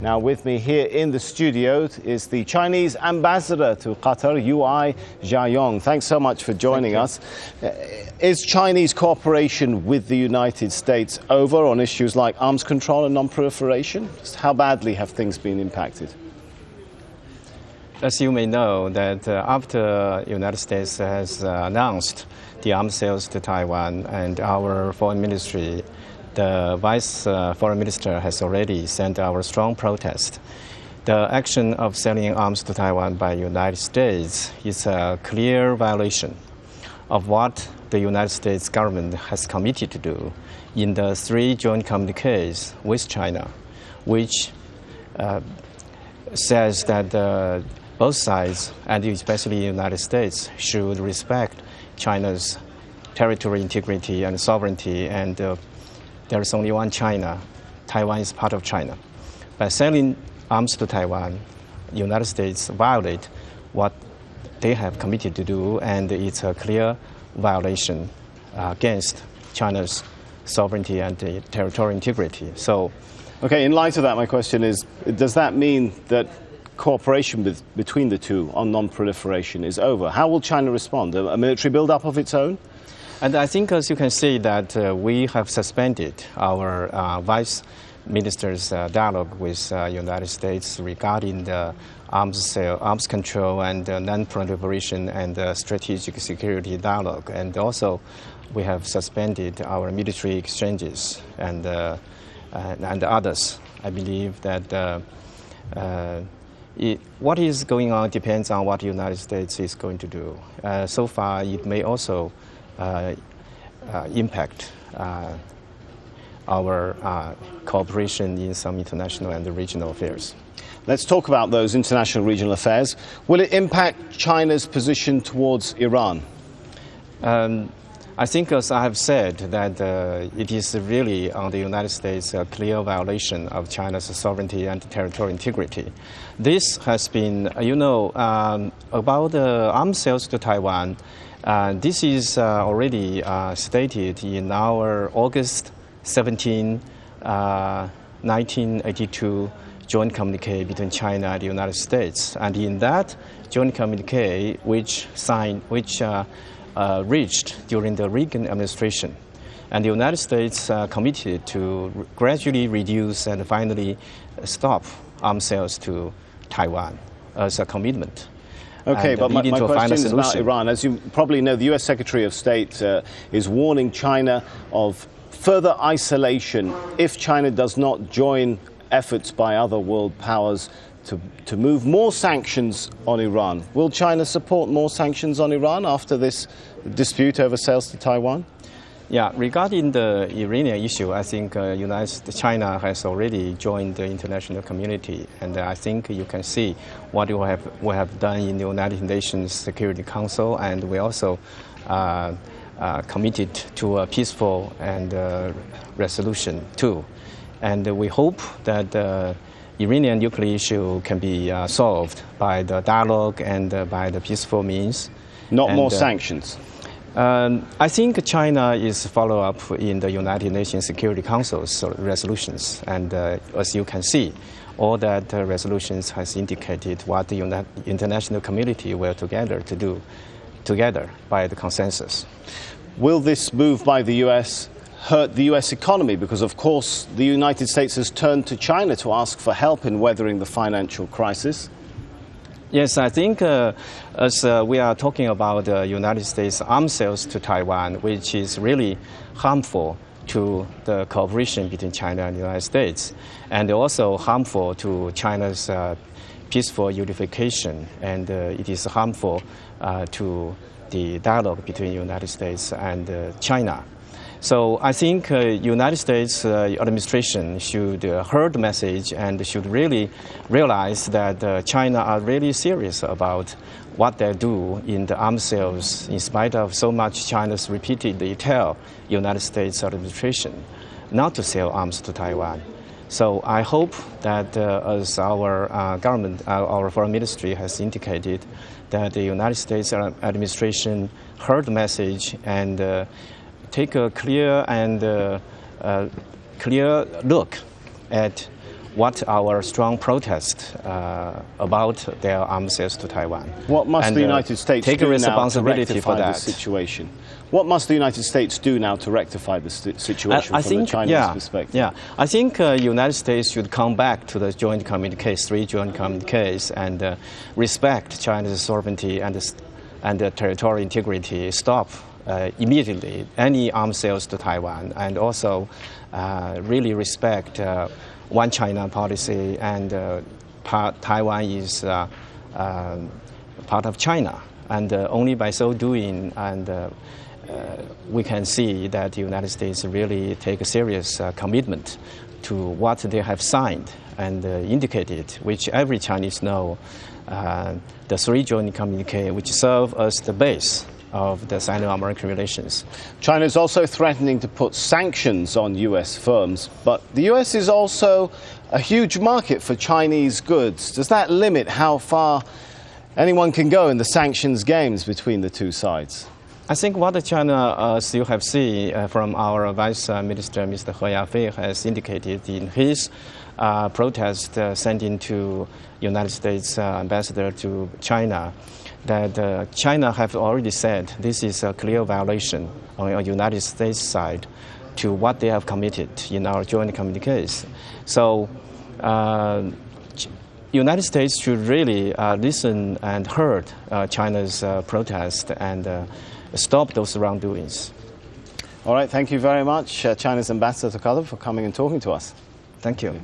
Now with me here in the studio is the Chinese ambassador to Qatar, Yue Xiaoyong. Thanks so much for joining us. Is Chinese cooperation with the United States over on issues like arms control and non-proliferation? How badly have things been impacted? As you may know, that after the United States has announced the arms sales to Taiwan, and our foreign ministry, the vice foreign minister has already sent our strong protest. The action of selling arms to Taiwan by the United States is a clear violation of what the United States government has committed to do in the 3 joint communiques with China, which says that both sides, and especially the United States, should respect China's territorial integrity and sovereignty, and there is only one China. Taiwan is part of China. By selling arms to Taiwan, the United States violate what they have committed to do, and it's a clear violation against China's sovereignty and territorial integrity. So, okay, in light of that, my question is, does that mean that cooperation between the two on non-proliferation is over? How will China respond? A military build-up of its own? And I think, as you can see, that we have suspended our vice minister's dialogue with the United States regarding the arms control and non-proliferation and strategic security dialogue. And also, we have suspended our military exchanges and others. I believe that what is going on depends on what the United States is going to do. So far, it may also impact our cooperation in some international and regional affairs. Let's talk about those international regional affairs. Will it impact China's position towards Iran? I think, as I have said, that it is really on the United States a clear violation of China's sovereignty and territorial integrity. This has been, about the arms sales to Taiwan. This is already stated in our August 17, 1982 joint communique between China and the United States. And in that joint communique, which reached during the Reagan administration, and the United States committed to gradually reduce and finally stop arms sales to Taiwan as a commitment. Okay, but my question is about Iran. As you probably know, the U.S. Secretary of State is warning China of further isolation if China does not join efforts by other world powers to move more sanctions on Iran. Will China support more sanctions on Iran after this dispute over sales to Taiwan? Yeah, regarding the Iranian issue, I think China has already joined the international community, and I think you can see what we have done in the United Nations Security Council, and we also committed to a peaceful and resolution too. And we hope that the Iranian nuclear issue can be solved by the dialogue and by the peaceful means. Not more sanctions. I think China is follow-up in the United Nations Security Council's resolutions, and as you can see, all that resolutions has indicated what the international community will together to do together by the consensus. Will this move by the U.S. hurt the U.S. economy? Because, of course, the United States has turned to China to ask for help in weathering the financial crisis. Yes, I think as we are talking about the United States arms sales to Taiwan, which is really harmful to the cooperation between China and the United States, and also harmful to China's peaceful unification, and it is harmful to the dialogue between the United States and China. So I think United States administration should heard the message and should really realize that China are really serious about what they do in the arms sales, in spite of so much China's repeatedly tell United States administration not to sell arms to Taiwan. So I hope that as our government, our foreign ministry has indicated, that the United States administration heard the message and take a clear look at what our strong protest about their arms sales to Taiwan. What must the United States take do responsibility now to rectify for that the situation? What must the United States do now to rectify the situation from the Chinese perspective? Yeah, I think the United States should come back to the joint communiques, 3 joint communiques, and respect China's sovereignty and territorial integrity, stop immediately any arms sales to Taiwan, and also really respect one China policy, and Taiwan is part of China. And only by so doing, we can see that the United States really take a serious commitment to what they have signed and indicated, which every Chinese know, the 3 joint communiques, which serve as the base of the Sino-American relations. China is also threatening to put sanctions on U.S. firms, but the U.S. is also a huge market for Chinese goods. Does that limit how far anyone can go in the sanctions games between the two sides? I think what China still have seen from our Vice Minister, Mr. He Yafei, has indicated in his protest sending to United States ambassador to China, that China have already said this is a clear violation on the United States side to what they have committed in our joint communiques. So United States should really listen and heard China's protest and stop those wrongdoings. All right, thank you very much, China's ambassador to Qatar, for coming and talking to us. Thank you.